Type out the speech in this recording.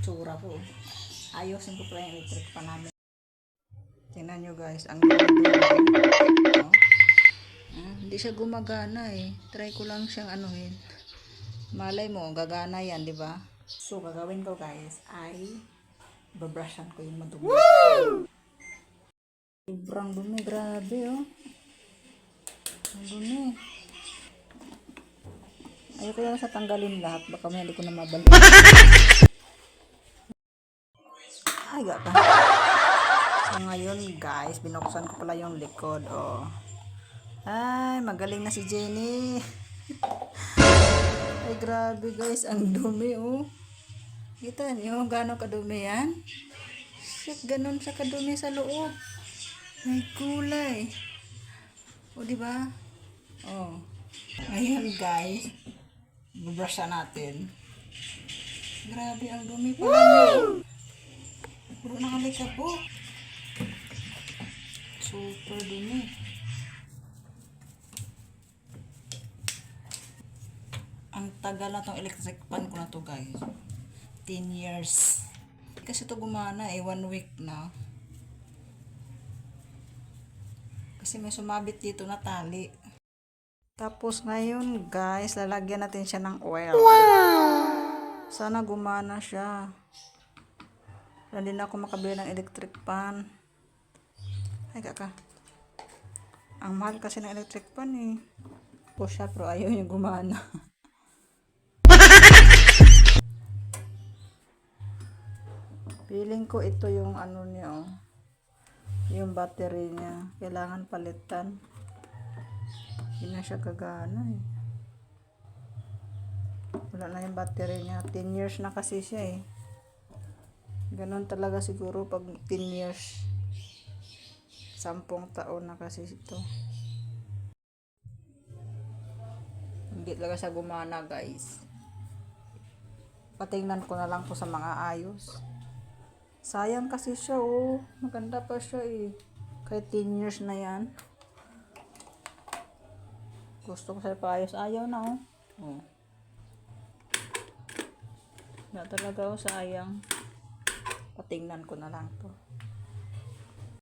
itsura ko. Ayusin ko pala yung electric pa namin. Tingnan nyo guys, ang ganda. Hindi siya gumagana eh. Try ko lang siyang anuhin. Malay mo, gagana yan, di ba? So, gagawin ko guys ay babrushan ko yung madumi. Sobrang dumi, grabe oh. Ang dumi. Ayoko lang sa tanggalin lahat, baka may hindi ko na mabalik. Ay, gaka. So, ngayon guys, binuksan ko pala yung likod, oh. Ay, magaling na si Jenny. Ay, grabe guys, ang dumi, oh. Kita niyo, gano'ng kadumi yan? Shit, ganun siya kadumi sa loob. May kulay. O, diba? Oh. Ngayon guys, bubrush natin. Grabe, ang dumi pala niya. Puro nakalikabok. Super dumi. Ang tagal na tong electric pan ko na to guys. 10 years. Kasi to gumana eh, 1 week na. Kasi may sumabit dito na tali. Tapos ngayon guys, lalagyan natin siya ng oil. Wow! Sana gumana siya. Hindi na ako makabili ng electric pan. Ay kaka. Ang mahal kasi ng electric pan eh. Po siya pero ayaw niya gumana. Feeling ko ito yung ano niya oh. Yung battery niya. Kailangan palitan. Hindi na siya gagana eh. Wala na yung battery niya. 10 years na kasi siya eh. Ganon talaga siguro pag 10 years. 10 taon na kasi ito. Hindi talaga siya gumana guys. Patingnan ko na lang po sa mga ayos. Sayang kasi siya oh. Maganda pa siya eh. Kahit 10 years na yan. Gusto ko siya paayos. Ayaw na oh. Oh. Wala talaga oh, sayang. Patingnan ko na lang to.